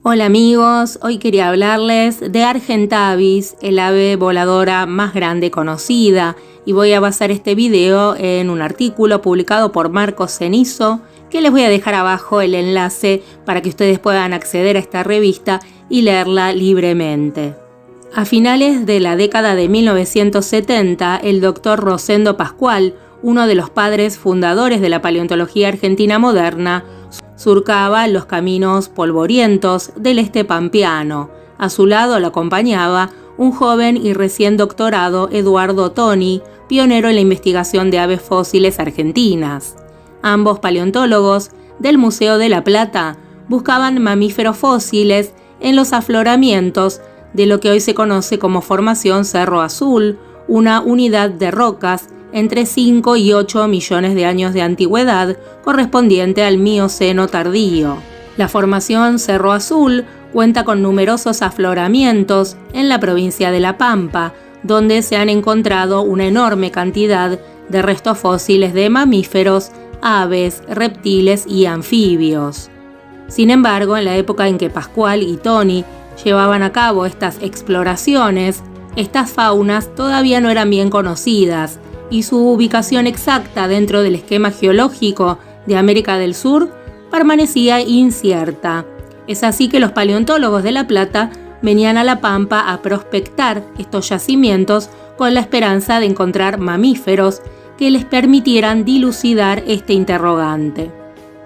Hola amigos, hoy quería hablarles de Argentavis, el ave voladora más grande conocida, y voy a basar este video en un artículo publicado por Marcos Cenizo, que les voy a dejar abajo el enlace para que ustedes puedan acceder a esta revista y leerla libremente. A finales de la década de 1970, el doctor Rosendo Pascual, uno de los padres fundadores de la paleontología argentina moderna, surcaba los caminos polvorientos del este pampeano. A su lado lo acompañaba un joven y recién doctorado Eduardo Toni, pionero en la investigación de aves fósiles argentinas. Ambos paleontólogos del Museo de la Plata buscaban mamíferos fósiles en los afloramientos de lo que hoy se conoce como Formación Cerro Azul, una unidad de rocas entre 5 y 8 millones de años de antigüedad, correspondiente al Mioceno tardío. La Formación Cerro Azul cuenta con numerosos afloramientos en la provincia de La Pampa, donde se han encontrado una enorme cantidad de restos fósiles de mamíferos, aves, reptiles y anfibios. Sin embargo, en la época en que Pascual y Toni llevaban a cabo estas exploraciones, estas faunas todavía no eran bien conocidas, y su ubicación exacta dentro del esquema geológico de América del Sur permanecía incierta. Es así que los paleontólogos de La Plata venían a La Pampa a prospectar estos yacimientos con la esperanza de encontrar mamíferos que les permitieran dilucidar este interrogante.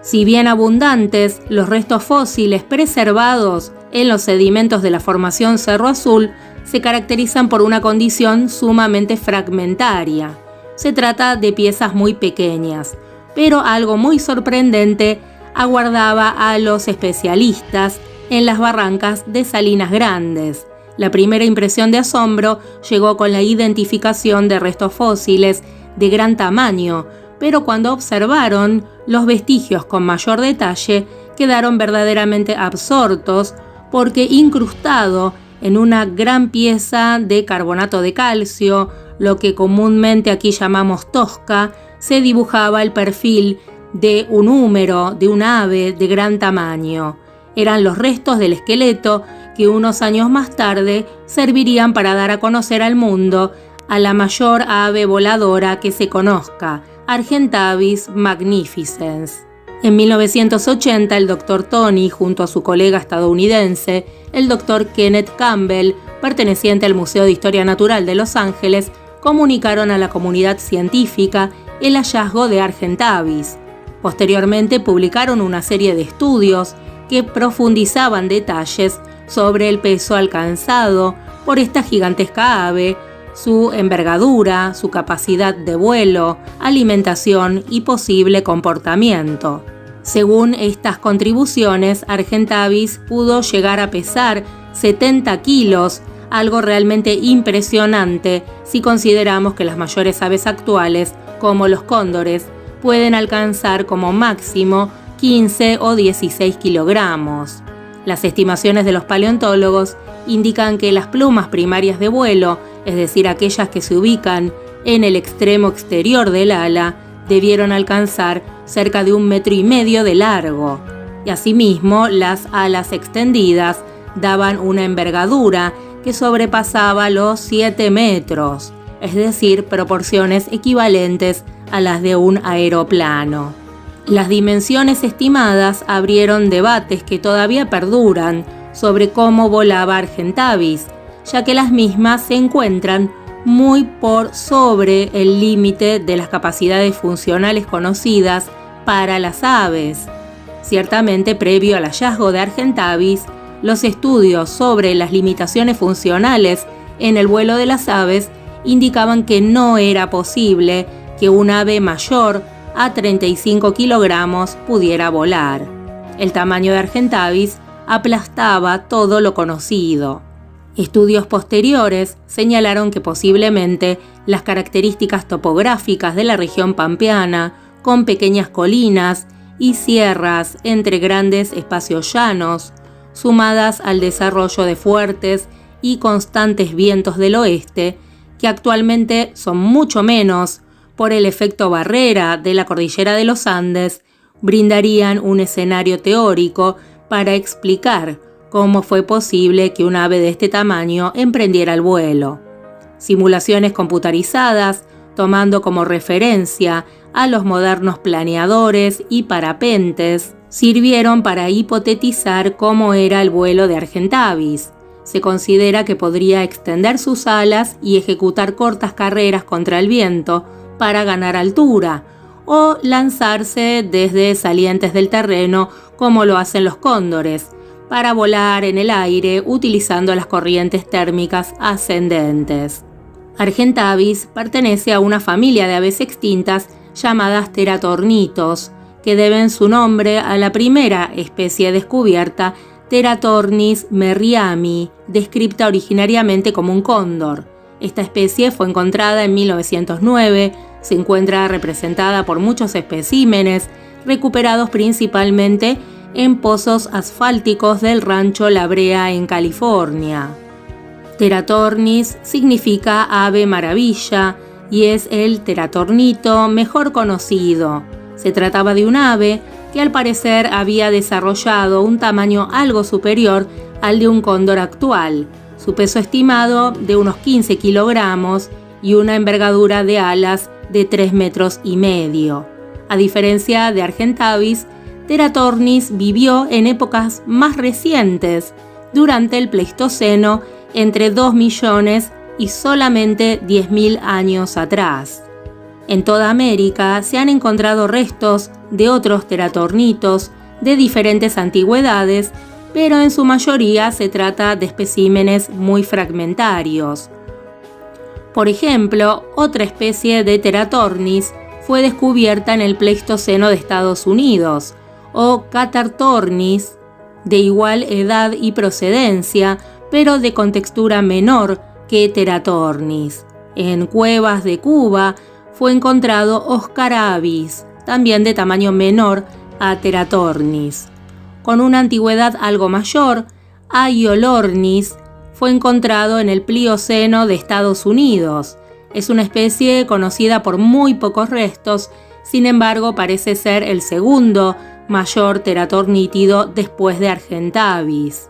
Si bien abundantes, los restos fósiles preservados en los sedimentos de la Formación Cerro Azul se caracterizan por una condición sumamente fragmentaria. Se trata de piezas muy pequeñas, pero algo muy sorprendente aguardaba a los especialistas en las barrancas de Salinas Grandes. La primera impresión de asombro llegó con la identificación de restos fósiles de gran tamaño, pero cuando observaron los vestigios con mayor detalle, quedaron verdaderamente absortos porque incrustado en una gran pieza de carbonato de calcio, lo que comúnmente aquí llamamos tosca, se dibujaba el perfil de un húmero, de un ave de gran tamaño. Eran los restos del esqueleto que unos años más tarde servirían para dar a conocer al mundo a la mayor ave voladora que se conozca, Argentavis magnificens. En 1980, el Dr. Toni, junto a su colega estadounidense, el Dr. Kenneth Campbell, perteneciente al Museo de Historia Natural de Los Ángeles, comunicaron a la comunidad científica el hallazgo de Argentavis. Posteriormente publicaron una serie de estudios que profundizaban detalles sobre el peso alcanzado por esta gigantesca ave, su envergadura, su capacidad de vuelo, alimentación y posible comportamiento. Según estas contribuciones, Argentavis pudo llegar a pesar 70 kilos, algo realmente impresionante si consideramos que las mayores aves actuales, como los cóndores, pueden alcanzar como máximo 15 o 16 kilogramos. Las estimaciones de los paleontólogos indican que las plumas primarias de vuelo, es decir, aquellas que se ubican en el extremo exterior del ala, debieron alcanzar cerca de 1,5 metros de largo. Y asimismo, las alas extendidas daban una envergadura que sobrepasaba los 7 metros, es decir, proporciones equivalentes a las de un aeroplano. Las dimensiones estimadas abrieron debates que todavía perduran sobre cómo volaba Argentavis, ya que las mismas se encuentran muy por sobre el límite de las capacidades funcionales conocidas para las aves. Ciertamente, previo al hallazgo de Argentavis, los estudios sobre las limitaciones funcionales en el vuelo de las aves indicaban que no era posible que un ave mayor a 35 kilogramos pudiera volar. El tamaño de Argentavis aplastaba todo lo conocido. Estudios posteriores señalaron que posiblemente las características topográficas de la región pampeana, con pequeñas colinas y sierras entre grandes espacios llanos, sumadas al desarrollo de fuertes y constantes vientos del oeste, que actualmente son mucho menos por el efecto barrera de la cordillera de los Andes, brindarían un escenario teórico para explicar cómo fue posible que un ave de este tamaño emprendiera el vuelo. Simulaciones computarizadas, tomando como referencia a los modernos planeadores y parapentes, sirvieron para hipotetizar cómo era el vuelo de Argentavis. Se considera que podría extender sus alas y ejecutar cortas carreras contra el viento para ganar altura, o lanzarse desde salientes del terreno como lo hacen los cóndores, para volar en el aire utilizando las corrientes térmicas ascendentes. Argentavis pertenece a una familia de aves extintas llamadas teratornitos, que deben su nombre a la primera especie descubierta, Teratornis merriami, descrita originariamente como un cóndor. Esta especie fue encontrada en 1909, se encuentra representada por muchos especímenes, recuperados principalmente en pozos asfálticos del rancho La Brea en California. Teratornis significa ave maravilla y es el teratornito mejor conocido. Se trataba de un ave que al parecer había desarrollado un tamaño algo superior al de un cóndor actual, su peso estimado de unos 15 kilogramos y una envergadura de alas de 3,5 metros. A diferencia de Argentavis, Teratornis vivió en épocas más recientes, durante el Pleistoceno, entre 2 millones y solamente 10.000 años atrás. En toda América se han encontrado restos de otros teratornitos de diferentes antigüedades, pero en su mayoría se trata de especímenes muy fragmentarios. Por ejemplo, otra especie de Teratornis fue descubierta en el Pleistoceno de Estados Unidos, o Cathartornis, de igual edad y procedencia, pero de contextura menor que Teratornis. En cuevas de Cuba fue encontrado Oscar avis, también de tamaño menor a Teratornis. Con una antigüedad algo mayor, Aiolornis fue encontrado en el Plioceno de Estados Unidos. Es una especie conocida por muy pocos restos, sin embargo parece ser el segundo mayor teratornítido después de Argentavis.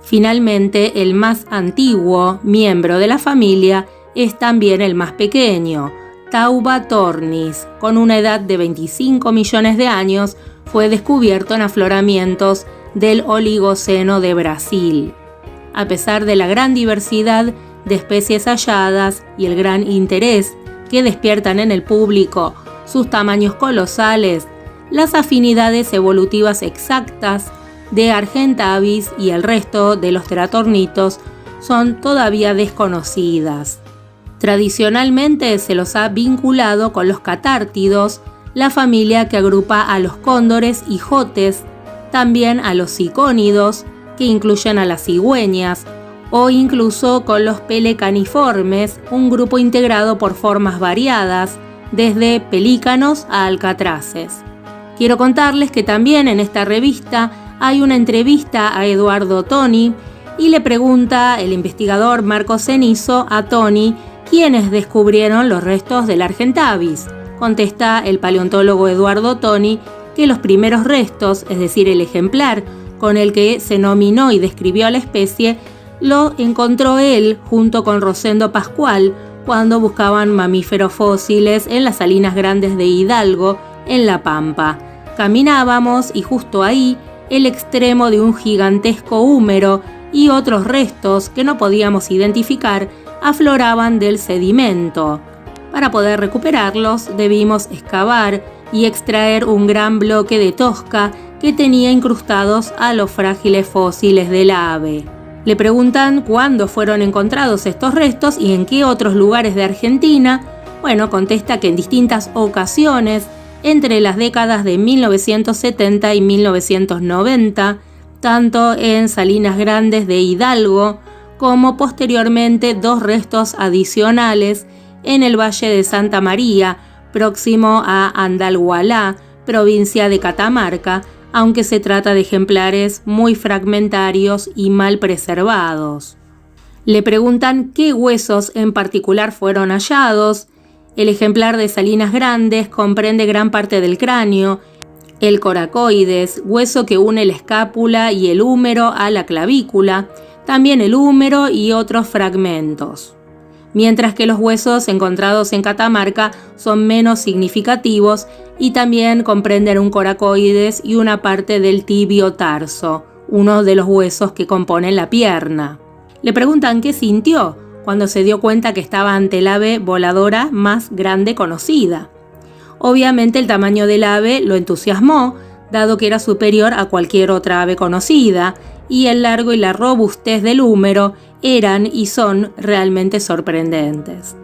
Finalmente, el más antiguo miembro de la familia es también el más pequeño. Taubatornis, con una edad de 25 millones de años, fue descubierto en afloramientos del Oligoceno de Brasil. A pesar de la gran diversidad de especies halladas y el gran interés que despiertan en el público sus tamaños colosales, las afinidades evolutivas exactas de Argentavis y el resto de los teratornitos son todavía desconocidas. Tradicionalmente se los ha vinculado con los catártidos, la familia que agrupa a los cóndores y jotes, también a los cicónidos, que incluyen a las cigüeñas, o incluso con los pelecaniformes, un grupo integrado por formas variadas, desde pelícanos a alcatraces. Quiero contarles que también en esta revista hay una entrevista a Eduardo Toni y le pregunta el investigador Marcos Cenizo a Toni quiénes descubrieron los restos del Argentavis. Contesta el paleontólogo Eduardo Toni que los primeros restos, es decir, el ejemplar con el que se nominó y describió a la especie, lo encontró él junto con Rosendo Pascual cuando buscaban mamíferos fósiles en las Salinas Grandes de Hidalgo, en La Pampa. Caminábamos y justo ahí el extremo de un gigantesco húmero y otros restos que no podíamos identificar afloraban del sedimento. Para poder recuperarlos debimos excavar y extraer un gran bloque de tosca que tenía incrustados a los frágiles fósiles del ave. Le preguntan cuándo fueron encontrados estos restos y en qué otros lugares de Argentina. Bueno, contesta que en distintas ocasiones, entre las décadas de 1970 y 1990, tanto en Salinas Grandes de Hidalgo como posteriormente 2 restos adicionales en el Valle de Santa María, próximo a Andalhualá, provincia de Catamarca, aunque se trata de ejemplares muy fragmentarios y mal preservados. Le preguntan qué huesos en particular fueron hallados. El ejemplar de Salinas Grandes comprende gran parte del cráneo, el coracoides, hueso que une la escápula y el húmero a la clavícula, también el húmero y otros fragmentos. Mientras que los huesos encontrados en Catamarca son menos significativos y también comprenden un coracoides y una parte del tibio tarso, uno de los huesos que componen la pierna. Le preguntan qué sintió cuando se dio cuenta que estaba ante el ave voladora más grande conocida. Obviamente el tamaño del ave lo entusiasmó, dado que era superior a cualquier otra ave conocida, y el largo y la robustez del húmero eran y son realmente sorprendentes.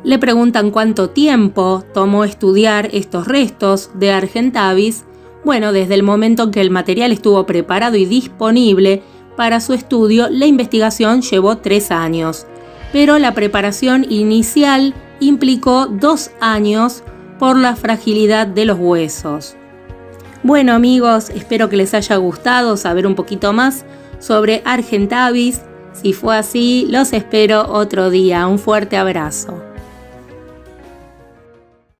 Le preguntan cuánto tiempo tomó estudiar estos restos de Argentavis. Bueno, desde el momento en que el material estuvo preparado y disponible para su estudio, la investigación llevó 3 años, pero la preparación inicial implicó 2 años por la fragilidad de los huesos. Bueno amigos, espero que les haya gustado saber un poquito más sobre Argentavis. Si fue así, los espero otro día. Un fuerte abrazo.